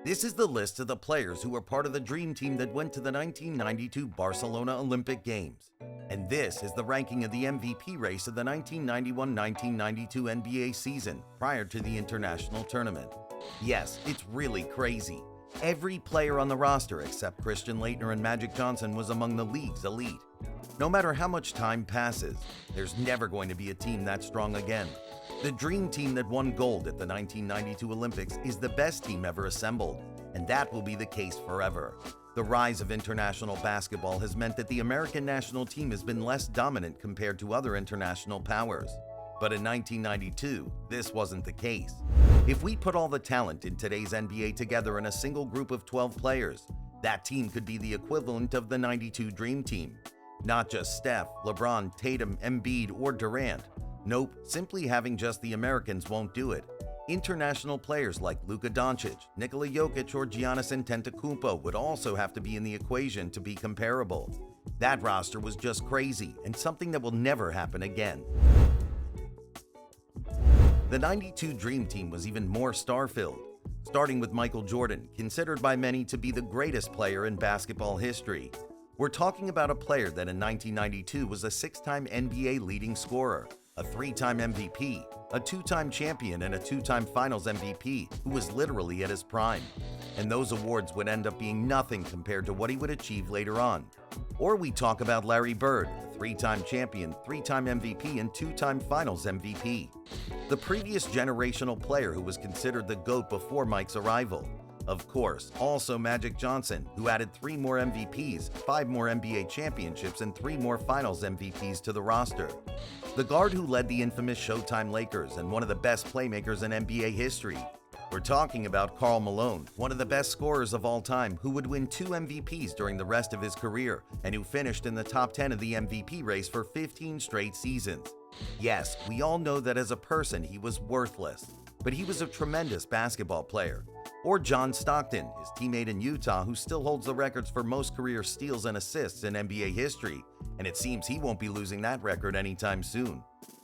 This is the list of the players who were part of the dream team that went to the 1992 Barcelona Olympic Games. And this is the ranking of the MVP race of the 1991-1992 NBA season prior to the international tournament. Yes, it's really crazy. Every player on the roster except Christian Laettner and Magic Johnson was among the league's elite. No matter how much time passes, there's never going to be a team that strong again. The dream team that won gold at the 1992 Olympics is the best team ever assembled, and that will be the case forever. The rise of international basketball has meant that the American national team has been less dominant compared to other international powers. But in 1992, this wasn't the case. If we put all the talent in today's NBA together in a single group of 12 players, that team could be the equivalent of the 92 Dream Team. Not just Steph, LeBron, Tatum, Embiid, or Durant. Nope, simply having just the Americans won't do it. International players like Luka Doncic, Nikola Jokic, or Giannis Antetokounmpo would also have to be in the equation to be comparable. That roster was just crazy and something that will never happen again. The 92 Dream Team was even more star-filled, starting with Michael Jordan, considered by many to be the greatest player in basketball history. We're talking about a player that in 1992 was a six-time NBA leading scorer, a three-time MVP, a two-time champion, and a two-time Finals MVP who was literally at his prime. And those awards would end up being nothing compared to what he would achieve later on. Or we talk about Larry Bird, a three-time champion, three-time MVP, and two-time Finals MVP. The previous generational player who was considered the GOAT before Mike's arrival. Of course, also Magic Johnson, who added 3 more MVPs, 5 more NBA championships, and 3 more Finals MVPs to the roster. The guard who led the infamous Showtime Lakers and one of the best playmakers in NBA history. We're talking about Karl Malone, one of the best scorers of all time, who would win 2 MVPs during the rest of his career and who finished in the top 10 of the MVP race for 15 straight seasons. Yes, we all know that as a person he was worthless, but he was a tremendous basketball player. Or John Stockton, his teammate in Utah, who still holds the records for most career steals and assists in NBA history, and it seems he won't be losing that record anytime soon.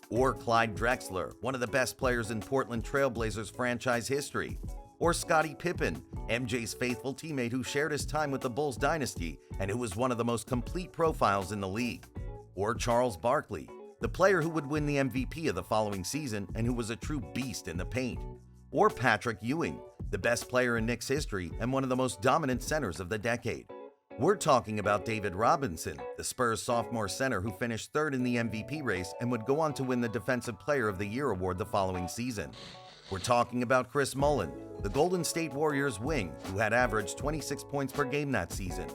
Or Clyde Drexler, one of the best players in Portland Trail Blazers franchise history. Or Scottie Pippen, MJ's faithful teammate who shared his time with the Bulls dynasty and who was one of the most complete profiles in the league. Or Charles Barkley, the player who would win the MVP of the following season and who was a true beast in the paint. Or Patrick Ewing, the best player in Knicks history and one of the most dominant centers of the decade. We're talking about David Robinson, the Spurs sophomore center who finished third in the MVP race and would go on to win the Defensive Player of the Year award the following season. We're talking about Chris Mullin, the Golden State Warriors wing, who had averaged 26 points per game that season.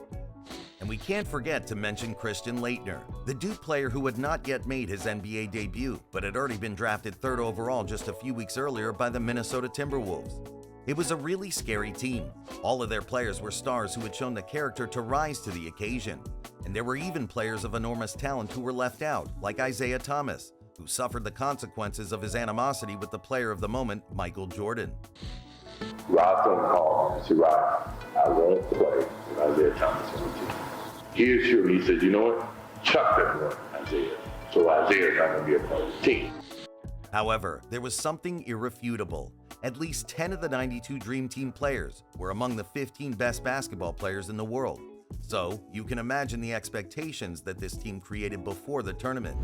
And we can't forget to mention Christian Laettner, the Duke player who had not yet made his NBA debut, but had already been drafted third overall just a few weeks earlier by the Minnesota Timberwolves. It was a really scary team. All of their players were stars who had shown the character to rise to the occasion. And there were even players of enormous talent who were left out, like Isaiah Thomas, who suffered the consequences of his animosity with the player of the moment, Michael Jordan. Rod phone called and said, Rod, I won't play with Isaiah Thomas on the team. He assured me, he said, you know what? Chuck that one, Isaiah. So Isaiah's not going to be a part of the team. However, there was something irrefutable. At least 10 of the 92 Dream Team players were among the 15 best basketball players in the world. So, you can imagine the expectations that this team created before the tournament.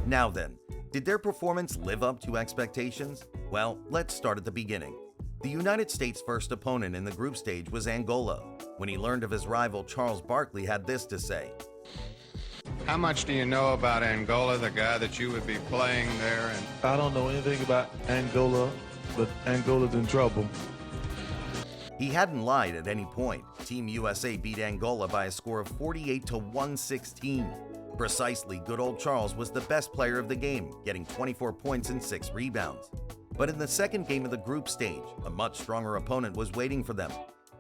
Now then, did their performance live up to expectations? Well, let's start at the beginning. The United States' first opponent in the group stage was Angola. When he learned of his rival, Charles Barkley had this to say. How much do you know about Angola, the guy that you would be playing there? And I don't know anything about Angola, but Angola's in trouble. He hadn't lied at any point. Team USA beat Angola by a score of 48-116. Precisely, good old Charles was the best player of the game, getting 24 points and 6 rebounds. But in the second game of the group stage, a much stronger opponent was waiting for them.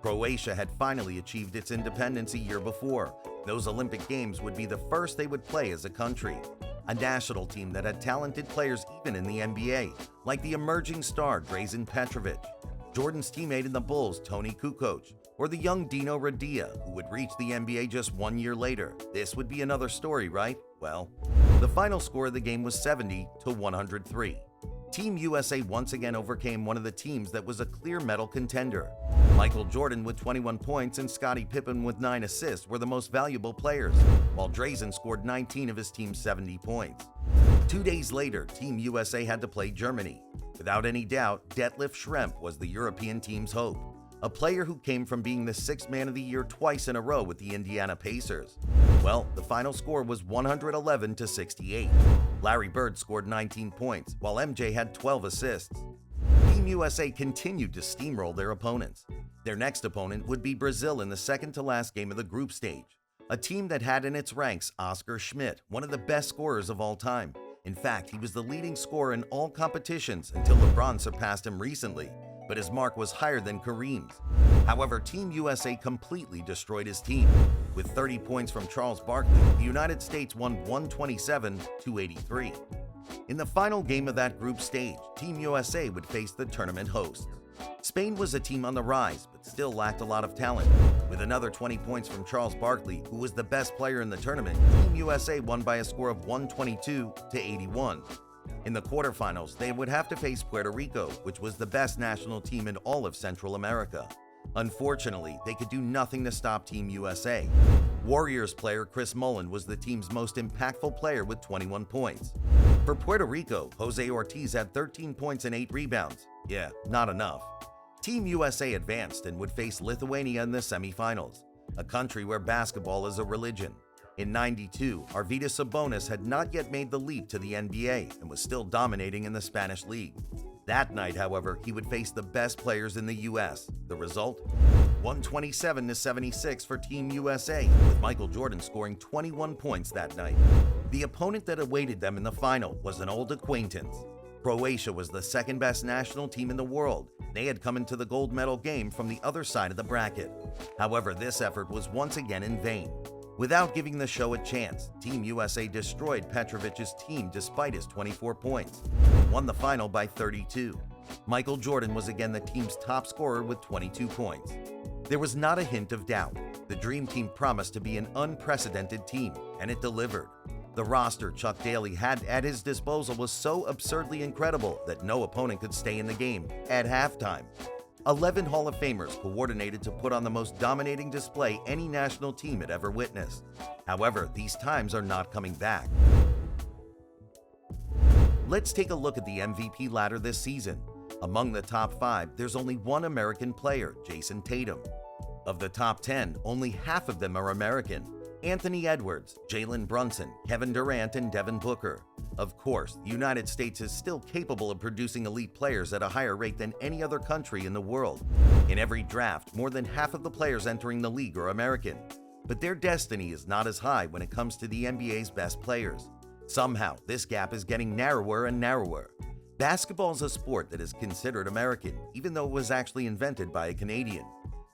Croatia had finally achieved its independence a year before. Those Olympic Games would be the first they would play as a country. A national team that had talented players even in the NBA, like the emerging star Drazen Petrovic, Jordan's teammate in the Bulls, Toni Kukoc, or the young Dino Radja, who would reach the NBA just 1 year later. This would be another story, right? Well, the final score of the game was 70-103. Team USA once again overcame one of the teams that was a clear medal contender. Michael Jordan with 21 points and Scottie Pippen with 9 assists were the most valuable players, while Drazen scored 19 of his team's 70 points. 2 days later, Team USA had to play Germany. Without any doubt, Detlef Schrempf was the European team's hope, a player who came from being the Sixth Man of the Year twice in a row with the Indiana Pacers. Well, the final score was 111-68. Larry Bird scored 19 points, while MJ had 12 assists. Team USA continued to steamroll their opponents. Their next opponent would be Brazil in the second-to-last game of the group stage, a team that had in its ranks Oscar Schmidt, one of the best scorers of all time. In fact, he was the leading scorer in all competitions until LeBron surpassed him recently, but his mark was higher than Kareem's. However, Team USA completely destroyed his team. With 30 points from Charles Barkley, the United States won 127-83. In the final game of that group stage, Team USA would face the tournament hosts. Spain was a team on the rise, but still lacked a lot of talent. With another 20 points from Charles Barkley, who was the best player in the tournament, Team USA won by a score of 122-81. In the quarterfinals, they would have to face Puerto Rico, which was the best national team in all of Central America. Unfortunately, they could do nothing to stop Team USA. Warriors player Chris Mullin was the team's most impactful player with 21 points. For Puerto Rico, Jose Ortiz had 13 points and 8 rebounds. Yeah, not enough. Team USA advanced and would face Lithuania in the semifinals, a country where basketball is a religion. In '92, Arvydas Sabonis had not yet made the leap to the NBA and was still dominating in the Spanish League. That night, however, he would face the best players in the U.S. The result? 127-76 for Team USA, with Michael Jordan scoring 21 points that night. The opponent that awaited them in the final was an old acquaintance. Croatia was the second-best national team in the world. They had come into the gold medal game from the other side of the bracket. However, this effort was once again in vain. Without giving the show a chance, Team USA destroyed Petrovic's team despite his 24 points, and won the final by 32. Michael Jordan was again the team's top scorer with 22 points. There was not a hint of doubt. The Dream Team promised to be an unprecedented team, and it delivered. The roster Chuck Daly had at his disposal was so absurdly incredible that no opponent could stay in the game at halftime. 11 Hall of Famers coordinated to put on the most dominating display any national team had ever witnessed. However, these times are not coming back. Let's take a look at the MVP ladder this season. Among the top 5, there's only one American player, Jason Tatum. Of the top 10, only half of them are American. Anthony Edwards, Jalen Brunson, Kevin Durant, and Devin Booker. Of course, the United States is still capable of producing elite players at a higher rate than any other country in the world. In every draft, more than half of the players entering the league are American. But their destiny is not as high when it comes to the NBA's best players. Somehow, this gap is getting narrower and narrower. Basketball is a sport that is considered American, even though it was actually invented by a Canadian.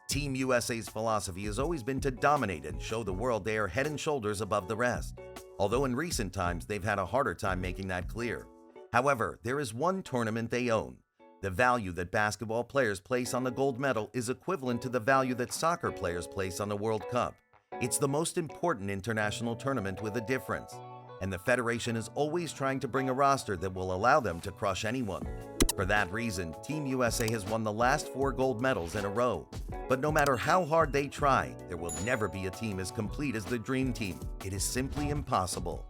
Team USA's philosophy has always been to dominate and show the world they are head and shoulders above the rest, although in recent times they've had a harder time making that clear. However, there is one tournament they own. The value that basketball players place on the gold medal is equivalent to the value that soccer players place on the World Cup. It's the most important international tournament with a difference, and the Federation is always trying to bring a roster that will allow them to crush anyone. For that reason, Team USA has won the last 4 gold medals in a row. But no matter how hard they try, there will never be a team as complete as the Dream Team. It is simply impossible.